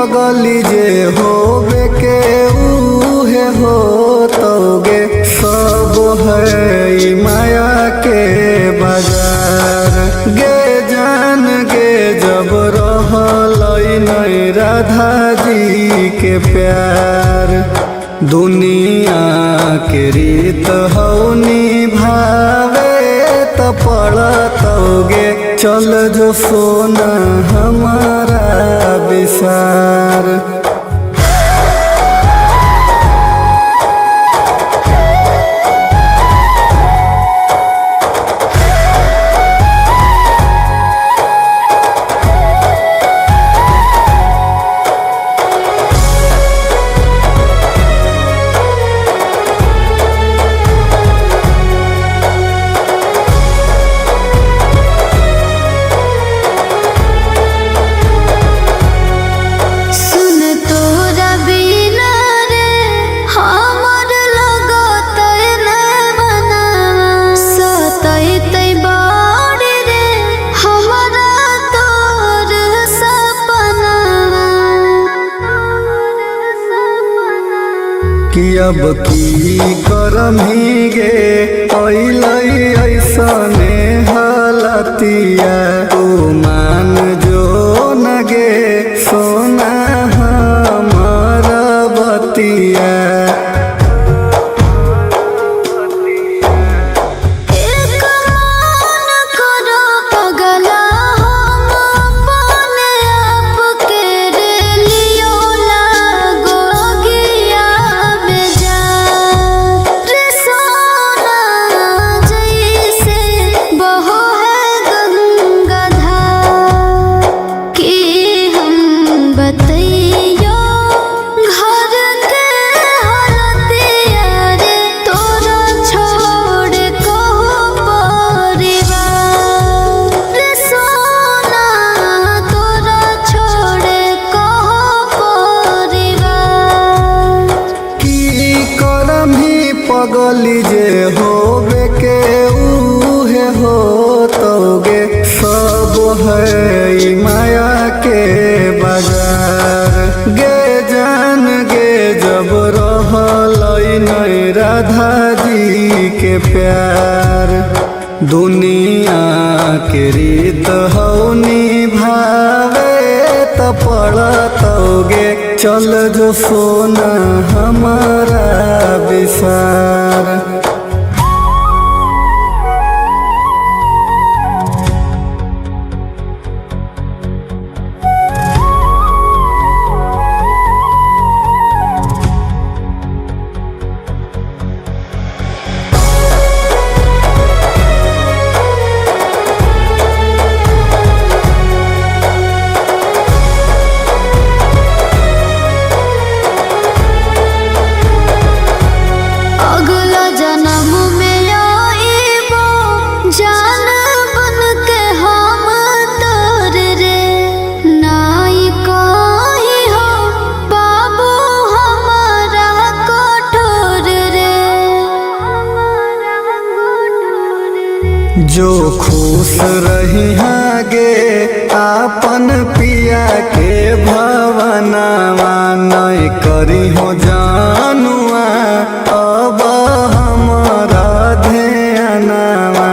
पगली जे होबे के उहे हो तोगे सब है ई माया के बाजार। गे जान गे जब रहलई नहीं राधा जी के प्यार, दुनिया के रीत हौ निभावे त पड़तोगे चल जो सोना हमारा विसार। कि अब की करम ही गे अइलई ऐसने हालतिया, तू मान जो न गे सोना हमारा बतिया। पगली जे होबे के उहे हो तोगे सब है ई माया के बाजार। गे जान गे जब रहलई नहीं राधा जी के प्यार, दुनिया के रीत हौ निभावे त पड़तोगे चल जो सोना हमारा विसार। जो खुश रही गे आपन पिया के भवनवा, नहीं करी हो जानुआ अब हमारा ध्यानवा।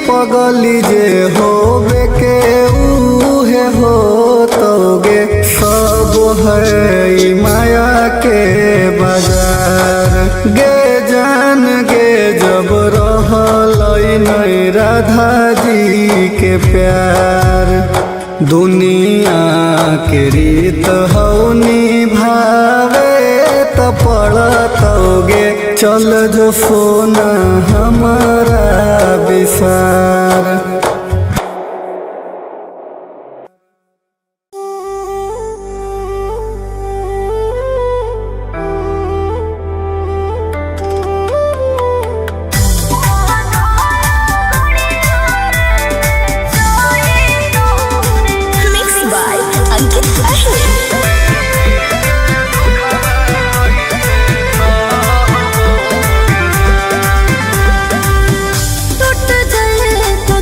पगली जे होबे के उहे हो तोगे सब है ई माया के बाजार। गे जान गे जब रहलई नहीं राधा जी के प्यार, दुनिया के रीत हौ निभावे त पड़तोगे चल जो सोना हमारा विसार। टूट जाए तो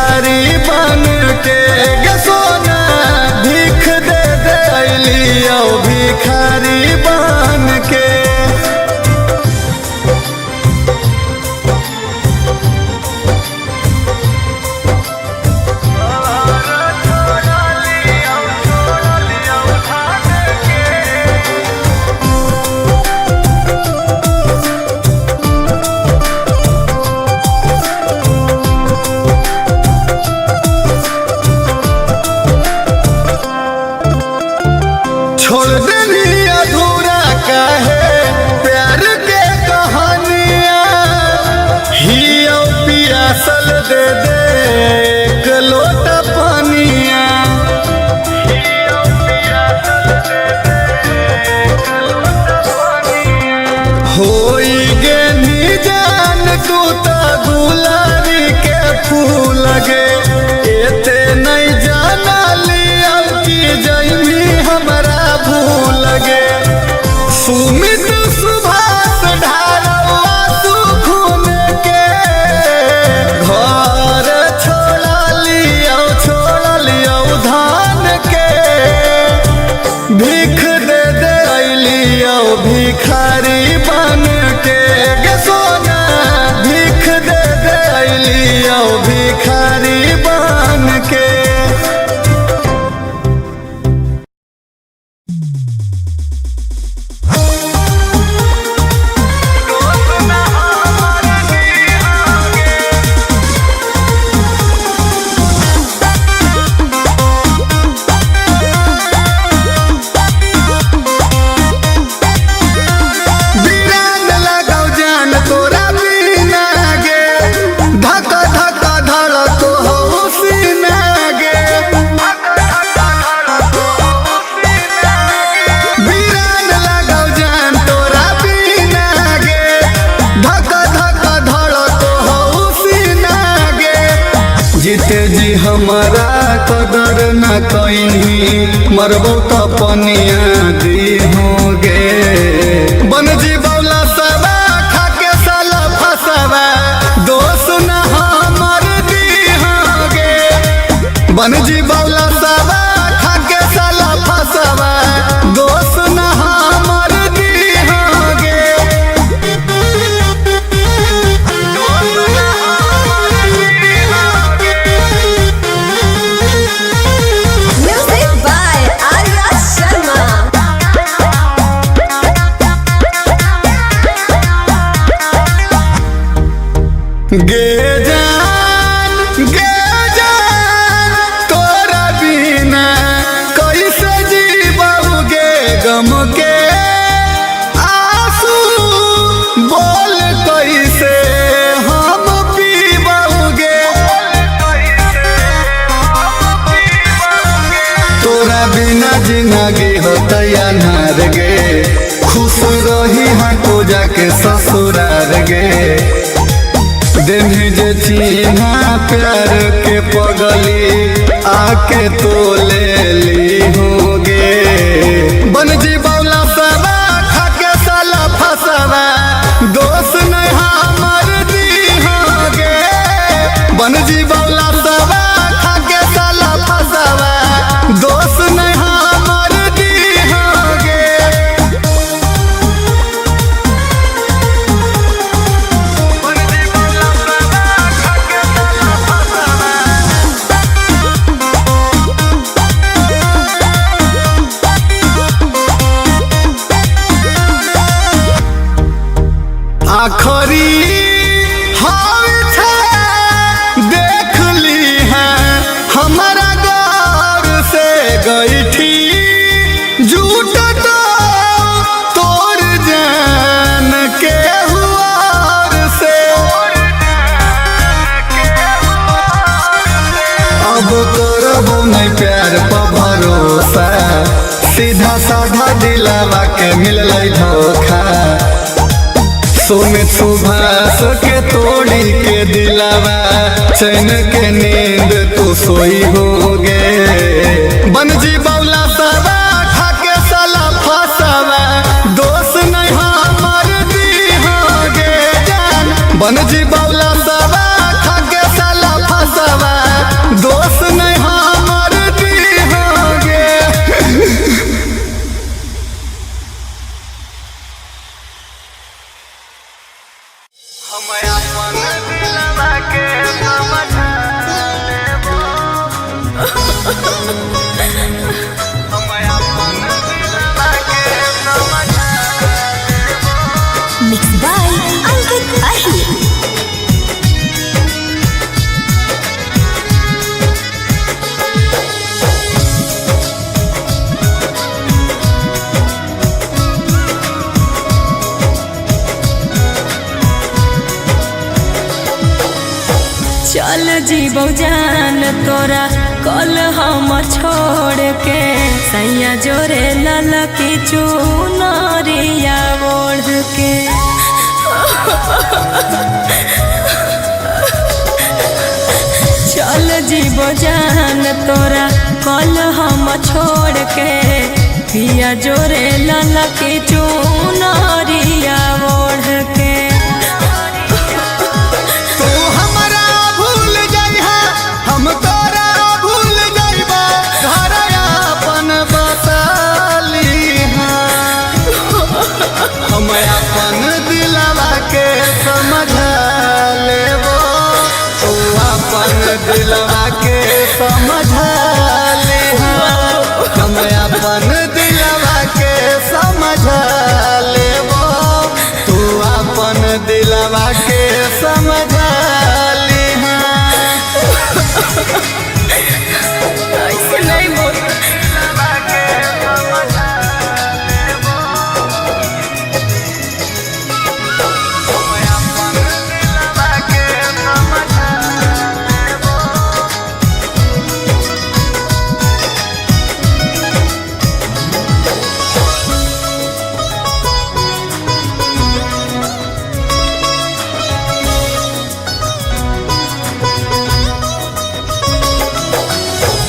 भिखारी बन के गे सोना भीख दे दे अलियो भिखारी बन के। छोड़ देनी अधूरा काहे प्यार के कहानियाँ हियो पियासल दे दे एक लोटा पानिया। होई गे निजान तू तो गुलारी के फूल गे एते नहीं जाना लिया कि जैमी हमरा भूल गे। सुमित सुभाष ढारवा सुखुन के घर छोड़ा लियो धान के। भीख दे दे अलियो भिखारी बन के गे सोना भीख दे दे अलियो भिखारी बन के। बिरान लगाओ जान तोरा बिना गे धक धक धड़क हो सीना गे। बिरान लगाओ जान तोरा बिना गे धक धक धड़क हो सीना गे। जीते जी हमारा कदर न कहीं मरबो तो पनिया दी होगे। बन जी बौला सबा खाके साला फसवा दोस्त न हमर दी होगे। बन जी बौला सबा खाके साला फसवा दोस्त न हमर दी होगे। Music by Arya Sharma. गे जान तोरा बिना कैसे जीबोगे गम के आंसू बोल कैसे हम पीबोगे। तोरा बिना जिंदगी होता अनार गे खुश रही हाँ तो जाके ससुरार गे। दिन जे चिन्हा प्यार के पगली आके तो ले ली होगे। बन जी बौला सबा खाके साला फसवा दोस्त नहीं हमर दी होगे। बन जी बौला सबा खाके साला फसवा दोस्त नहीं हमर दी होगे। आखरी हाल छे देख ली है हमारा गौर से गई थी झूठ तो तोर जान के हुआर से। अब करबो नहीं प्यार पर भरोसा सीधा साधा दिलावा के मिलल धोखा। सुमित सुभाष के तोड़ी के दिलावा चैन के नींद तू सोई होगे। बन जी बौला सबा खाके साला फसवा दोस्त नहीं हमर दी होगे जान। बन जी बौला सबा खाके साला फसवा जीवो जान तोरा कल हम छोड़ के सैया जोरे ललकी चुनरिया ओढ़ के। चल जीवो जान तोरा कल हम छोड़ के पिया जोरे ललकी चुनरिया ओढ़ के। तू हमरा भूल जाइहा हम तोरा भूल जाइबा घर अपन बसालीहा। हम अपन दिलवा के समझा लेबो तू अपन दिलवा के समझा लेहा। हम अपन दिलवा के समझा लेबो तू अपन दिलवा के समझा लेहा। ऐसे नहीं बोल।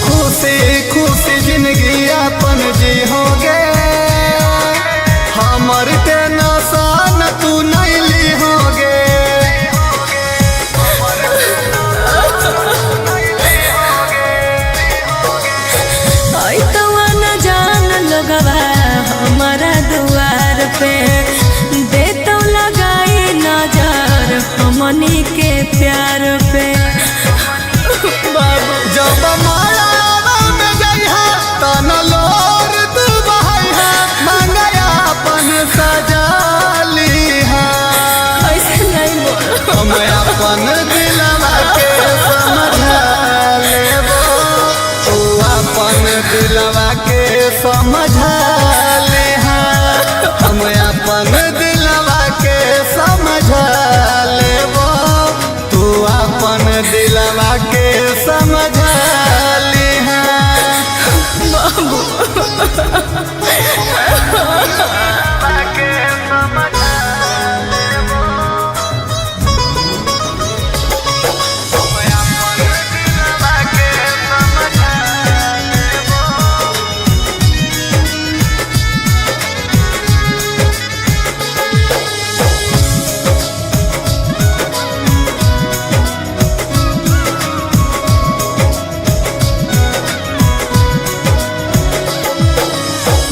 खुशी खुशी जिंदगी अपन जी होगे हमर के नसान तू नहीं ली होगे। ऐ तो न जान लगवा हमारा दुआर पे दे तो लगाई नजर हमनी के प्यार पे। बाबू जब माया में जाइहा तन लोर तू बहाइहा मंगया अपन सजालीहा। ऐसे नहीं बोल। हम अपन दिलवा के समझा लेबो तू अपन दिलवा के समझा लेहा। हम अपन दिलवा के समझा लेबो तू अपन दिलवा के समझा लेहा।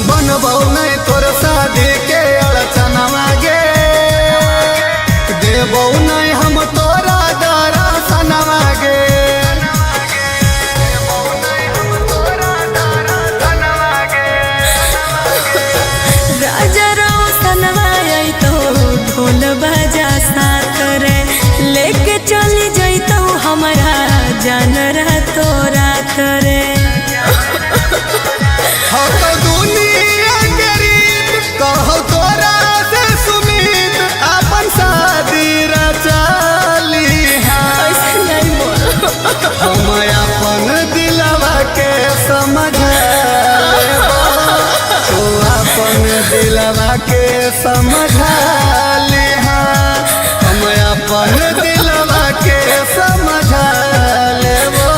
बनबौ नहीं तोर शादी के अड़चनवा गे देबौ नहीं हम तोरा दर्शनवा गे। राजा रोशनवा आई तो ढोल बजा साथ रे लेके चली जैतो हमारा जान रातो रात रे। हो तो दुनिया के रीत कहो तोरा से सुमीत अपन शादी रचालीहा। ऐसे नहीं बोल। हम अपन दिलवा के समझा लेबो तू अपन दिलवा के समझा लेहा। हम अपन दिलवा के समझा लेबो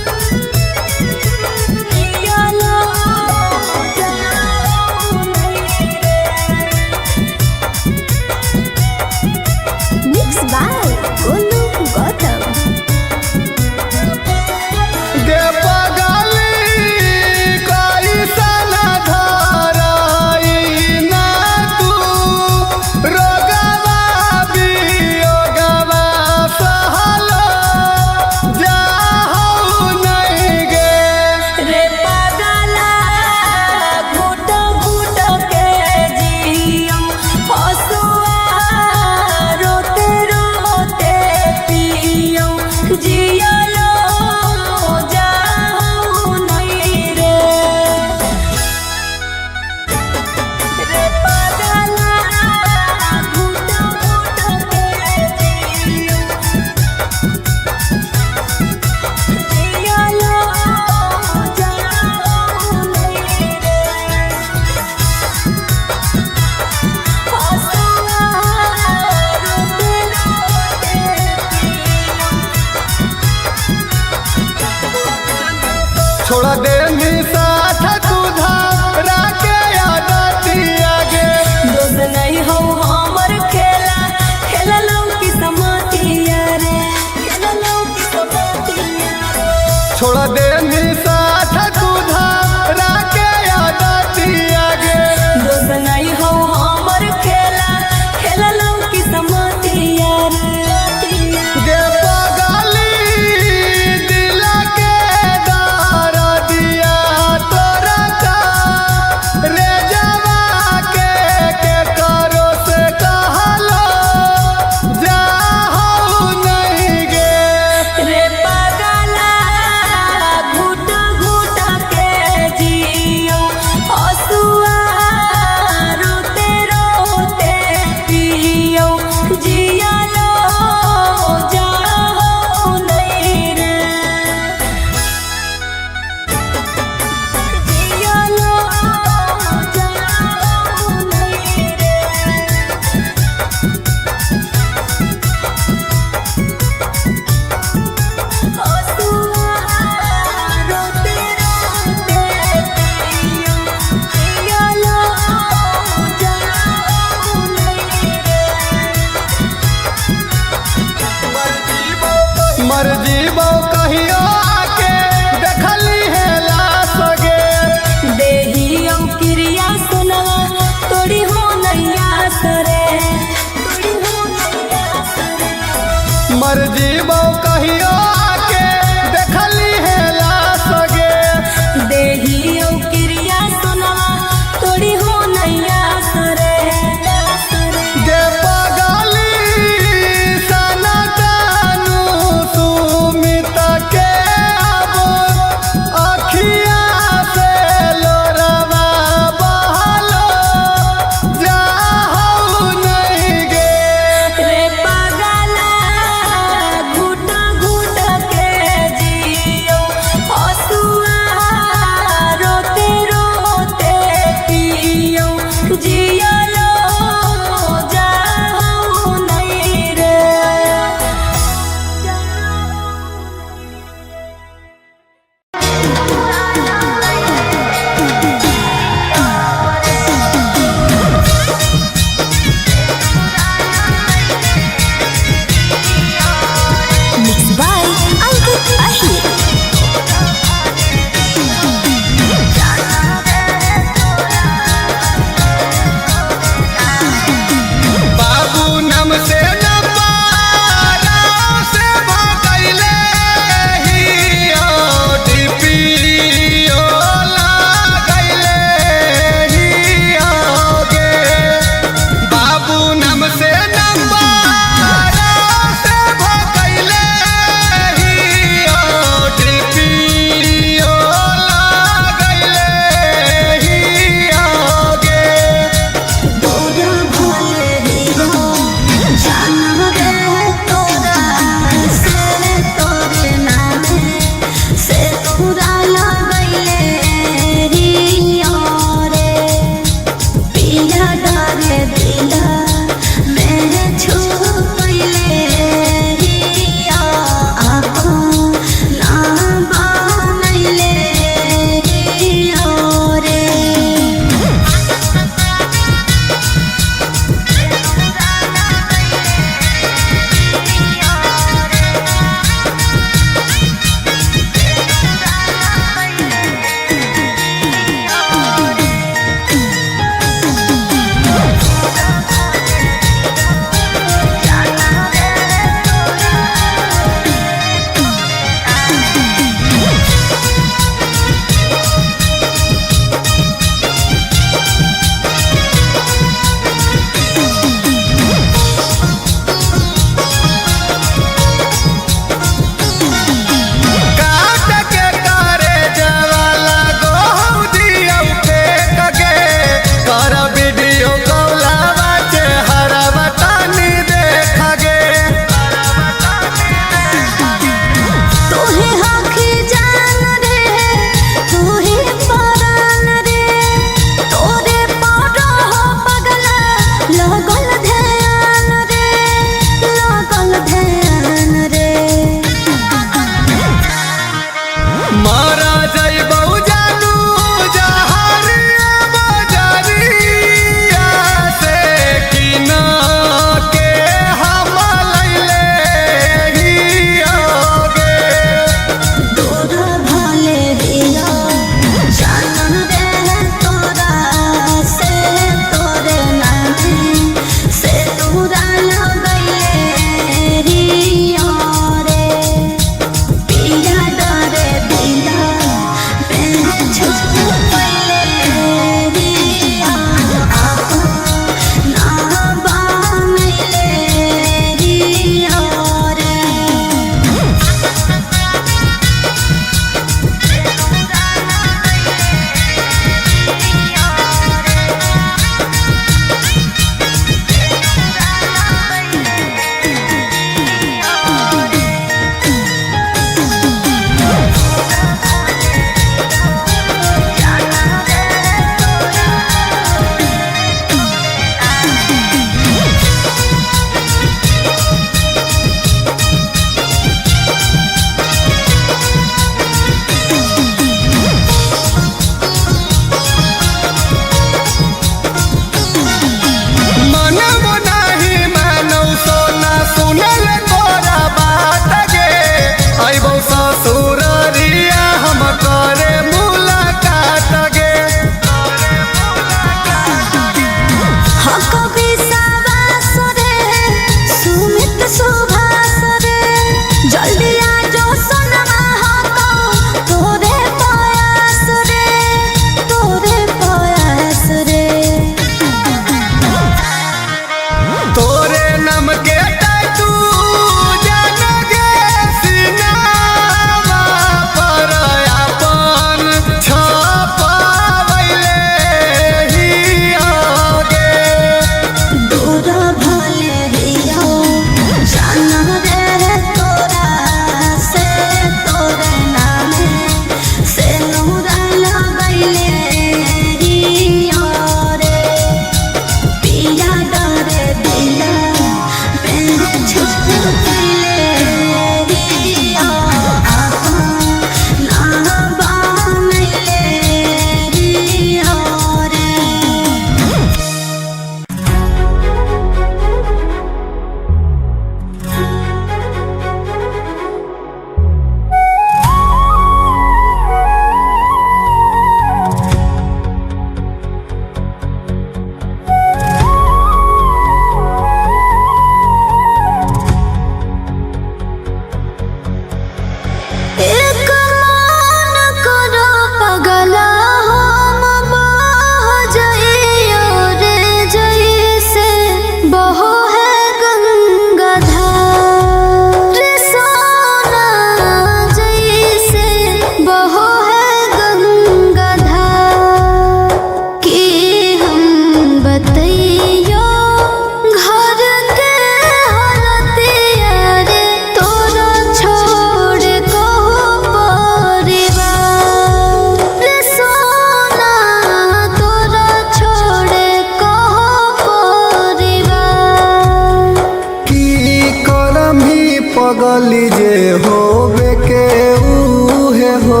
पगली जे होबे के उहे हो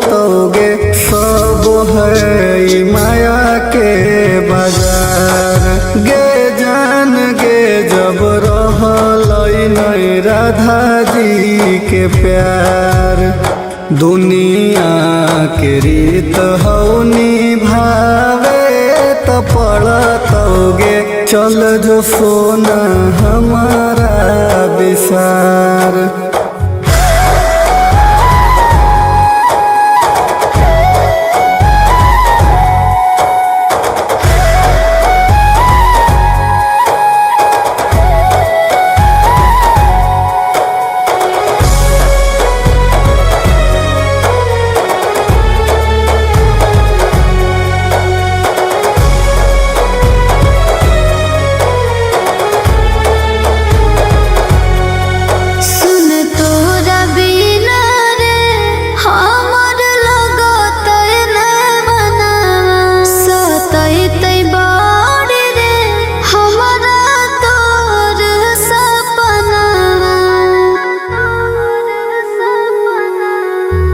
तोगे सब है ई माया के बाजार गे जान गे जब रहलई नहीं राधा जी के प्यार दुनिया के रीत हौ निभावे त पड़तोगे चल जो सोना हमारा विसार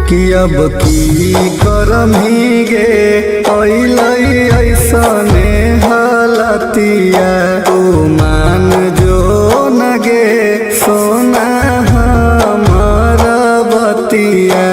कि अब की करम ही गे अइलई ऐसने हालतिया तू मान जो न गे सोना हमार बतिया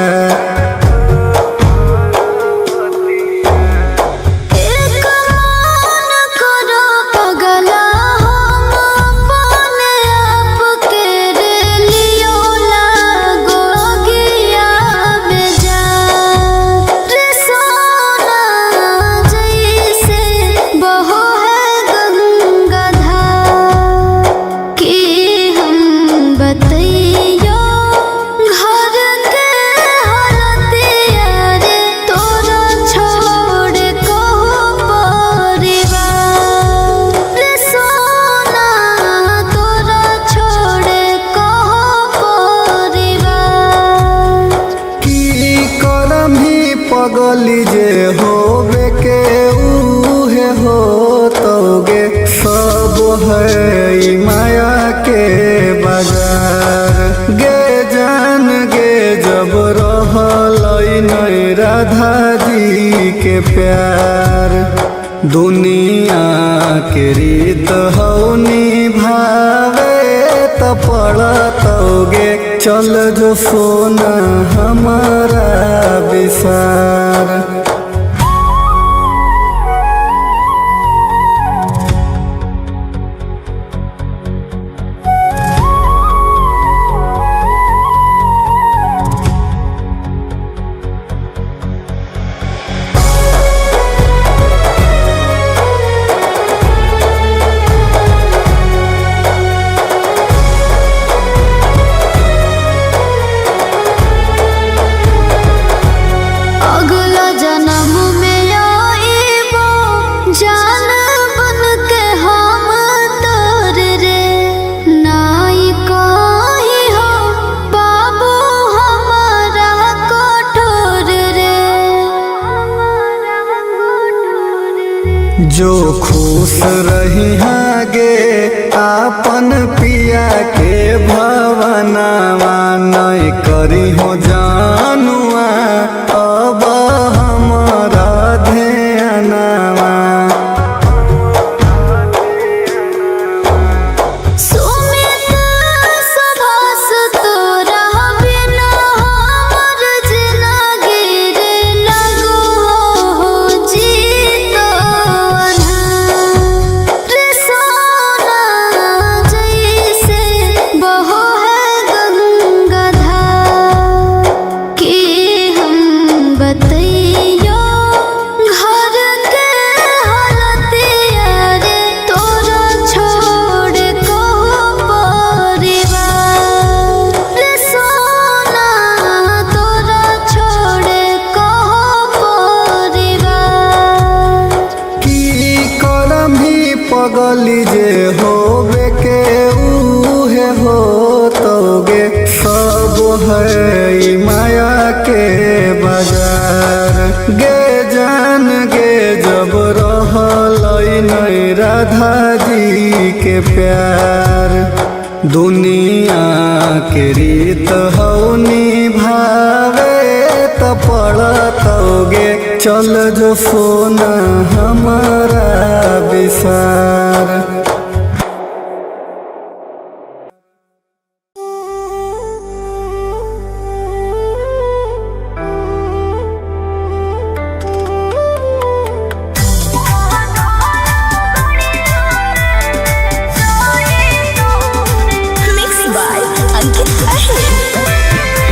पगली जे होबे के उहे हो तोगे सब है ई माया के बाजार गे जान गे जब रहलई नहीं राधा जी के प्यार दुनिया के रीत हौ निभावे त पड़तोगे चल जो सोना हमारा विसार जो खुश रही गे आपन पिया के भवनवा नहीं करी हो जानुआ अब हमारा ध्यानवा पगली जे होबे के उहे हो तोगे सब है ई माया के बाजार गे जान गे जब रहलई नहीं राधा जी के प्यार दुनिया के रीत हौ निभावे त पड़तोगे चल जो सोना हमारा विसार। Mixed by Ankit Ahir.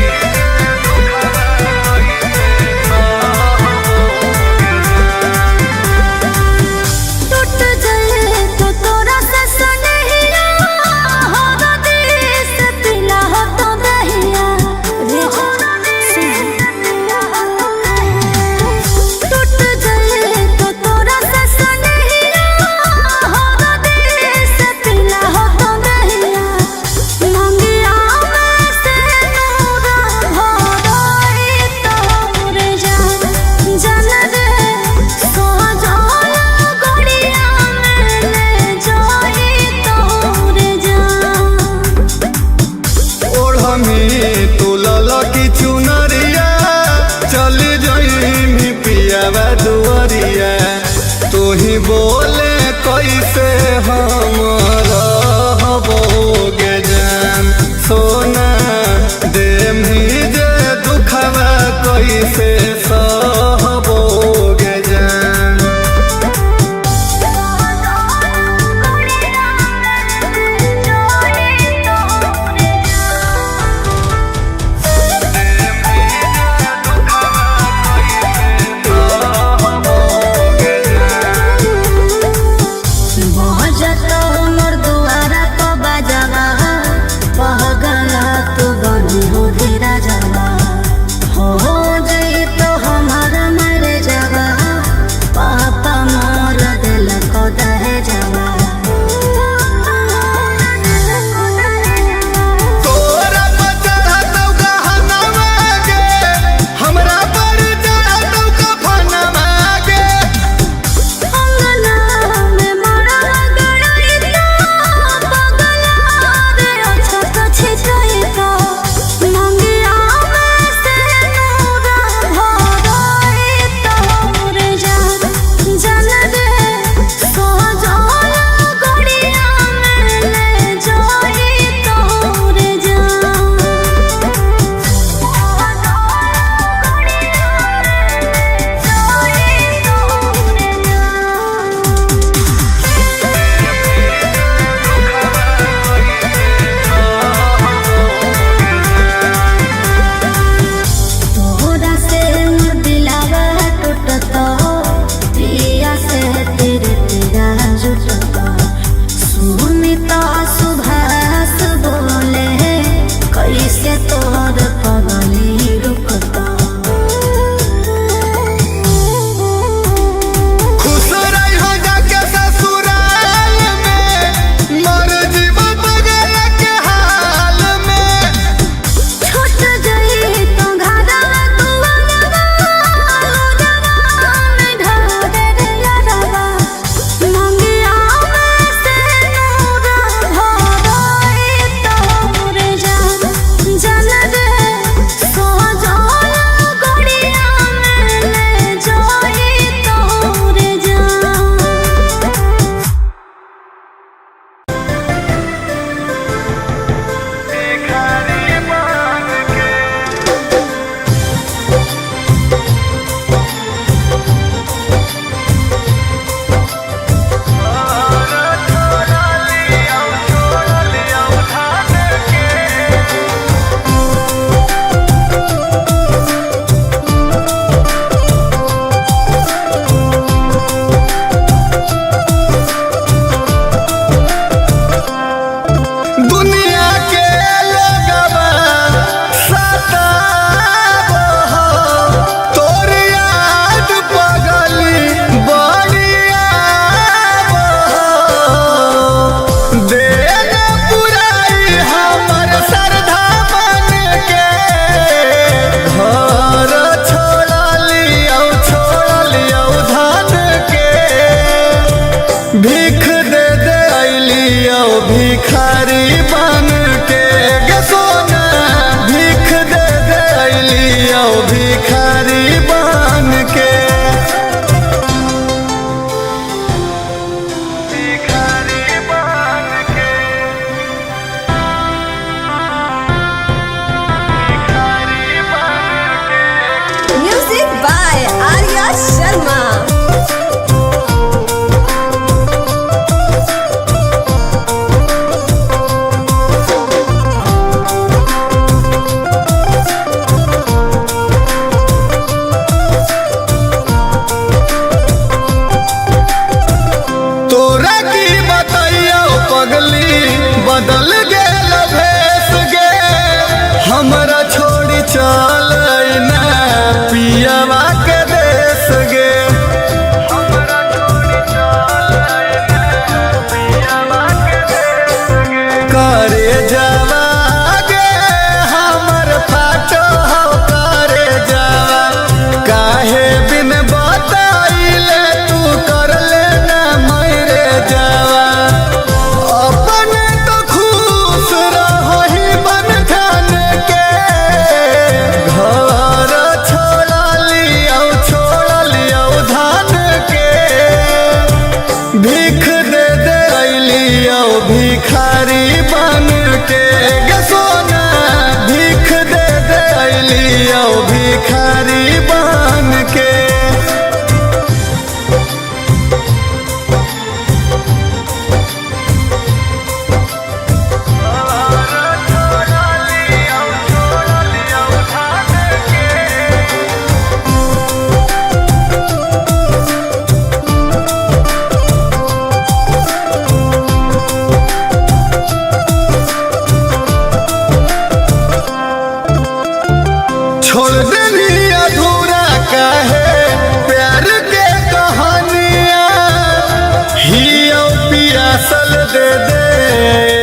दे दे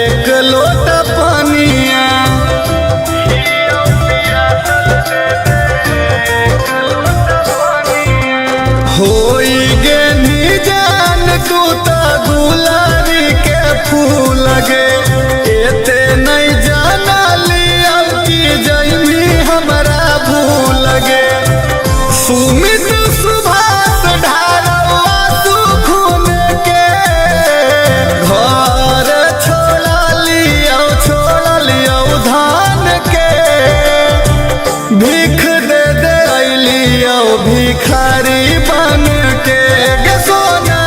एक लोटा पानिया होई गे निजान तू तो गुलारी के फूल गे एते नहीं जाना लिया कि जैमी हमरा भूल गे सुमित सुभाष ढारवा तू खून के घर छोड़ लियो धान के भीख दे दे लियो भिखारी बन के गे सोना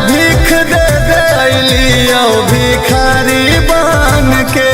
भीख दे दे लियो भिखारी बन के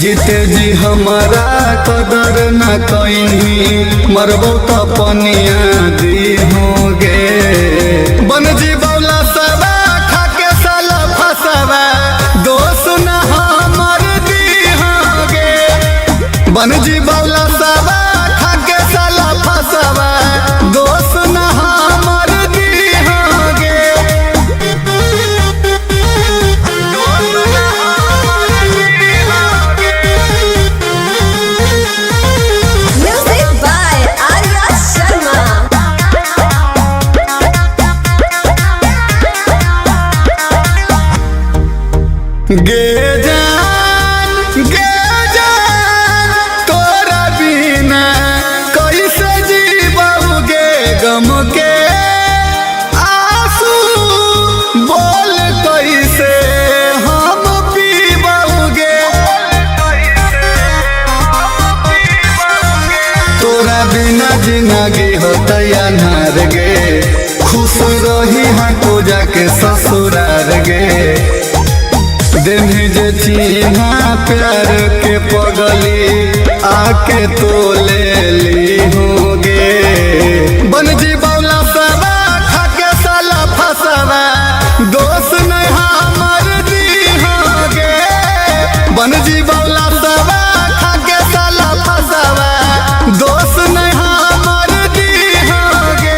जीते जी हमारा कदर न कहीं मरबो तो पनिया दी होगे बन जी बौला सबा खाके साला फसवा दोस्त न हमर दी होगे बन जी बौला सबा खाके साला फसवा दोस्त न हमर दी होगे Music by Arya Sharma. गे जान तोरा बिना कैसे जीबोगे गम के आंसू बोल कैसे हम पीबोगे तोरा बिना जिंदगी होता अनार गे खुश रही हाँ को जाके ससुरार गे दिन जे चिन्हा प्यार के पगली आके तो ले ली होगे बन जी बौला सबा खाके साला फसवा दोस्त नहीं हमर दी होगे बन जी बौला सबा खाके साला फसवा दोस्त नहीं हमर दी होगे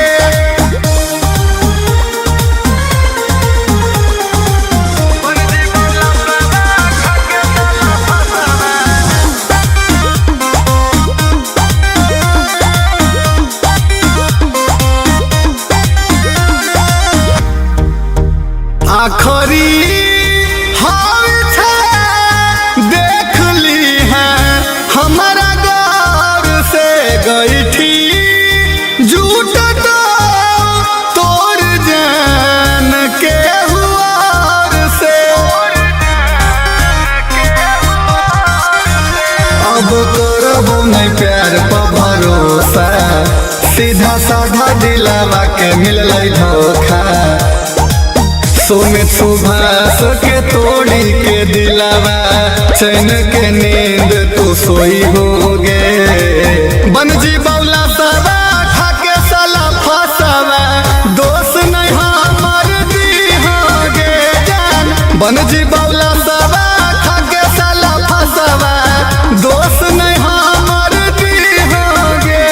आखरी हाल था देख ली है हमारा गौर से गई थी झूठ तो तोड़ जान के हुआर से अब करबो नहीं प्यार पर भरोसा सीधा साधा दिलावा के मिलल धोखा सुमित सुभाष के तोड़ी के दिलावा चैन के नींद तू सोई होगे बन जी बौला सबा खाके साला फसवा दोस्त नहीं हमर दी होगे जान बन जी बौला सबा खाके साला फसवा दोस्त नहीं हमर दी होगे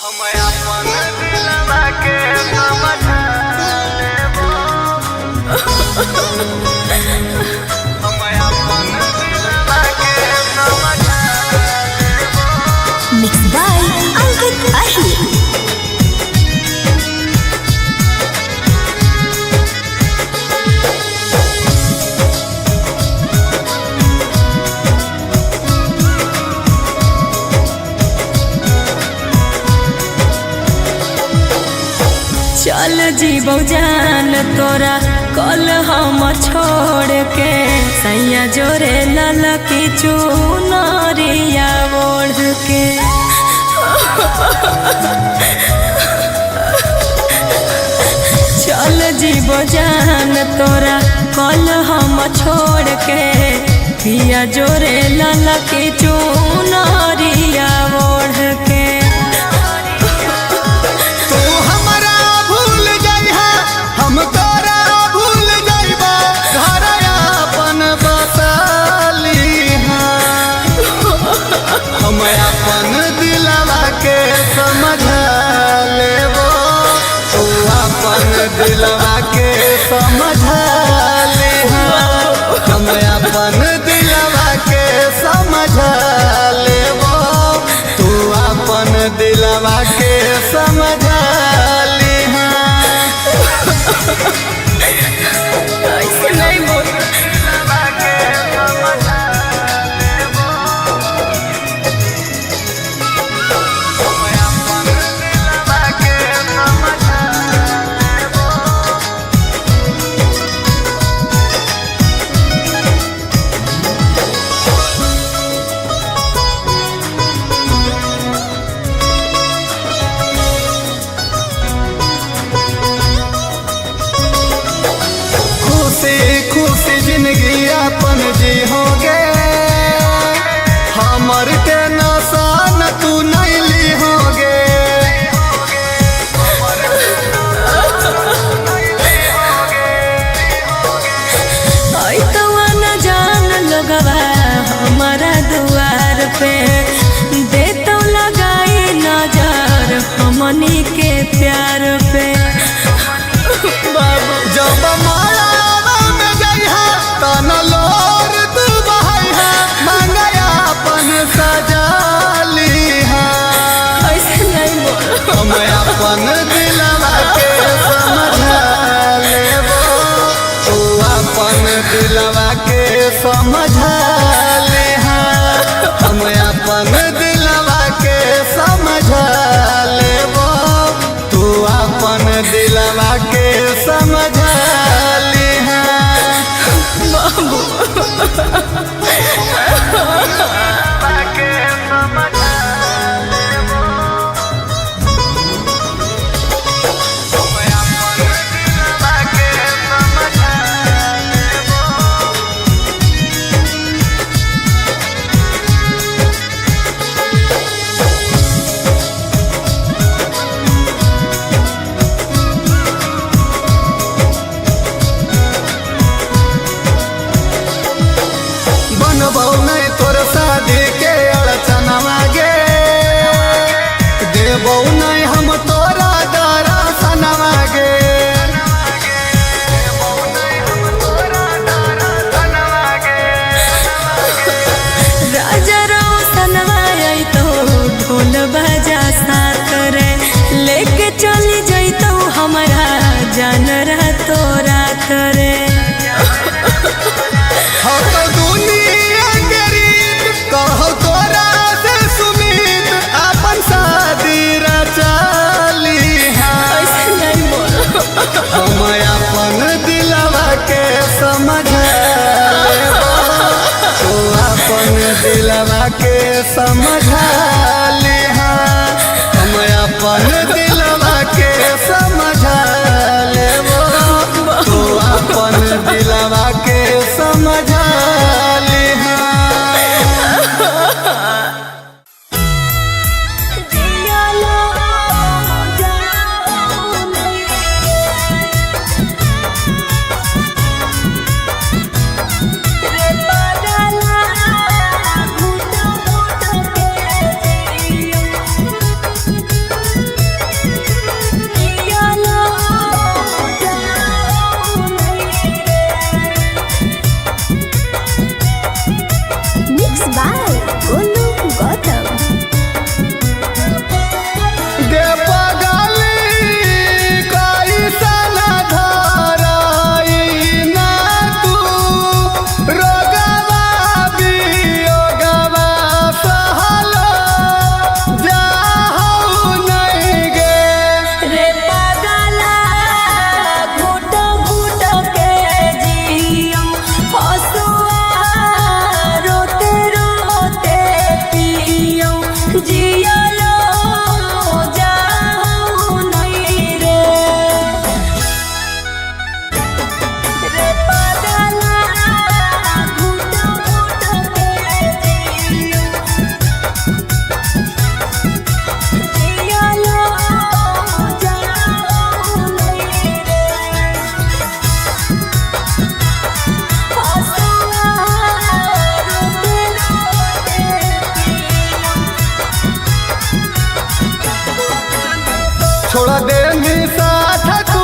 हम अपन दिलवा के समझा लेबो हम अपन दिलवा के समझा लेबो Mixed by Ankit Ahir. चल जीबो जान तोरा कल हम छोड़ के सैया जोरे लाला की चुनरिया ओढ़ के चल जीबो जान तोरा कल हम छोड़ के पिया जोरे लाला की चुनरिया ओढ़ के तू हमरा भूल जाइहा हम तोरा भूल जाइबा घर अपन बसालीहा हम अपन दिलवा के समझा लेबो तू अपन दिलवा के समझा लेहा हम अपन दिलवा के समझा लेबो तू अपन दिलवा के समझा लिहा ऐसे नहीं बोल खुशी खुशी जिंदगी अपन जी होगे हमर के नसान तू नहीं ली होगे ऐतवा न जान लोगवा हमारा दुआर पे देतो लगाई नजर हमनी के प्यार पे बाबू जब मायावा में जइहा तन लोर तू बहैहा मांगया अपन सजालीहा ऐसे नहीं बोल हम अपन दिलवा के समझा लेबो तू अपन दिलवा के समझा लेहा हम अपन दिलवा के समझा लेबो तू अपन दिलवा के समझा लेहा बनबौ नहीं तोर शादी के अड़चनवा गे देबौ नहीं हम तोरा दरा सनवा गे राजा रोशनवा आई तो ढोल बजा साथ रे लेके चली जैतो हमारा जान रातो रात रे हो तो दुनिया के रीत कहो तोरा से सुमीत अपन शादी रचालीहा ऐसे नहीं बोल हम अपन दिलवा के समझा लेबो तू अपन दिलवा के समझा लिहा हम अपन दिलवा के समझा लेबो छोड़ दे साथ तू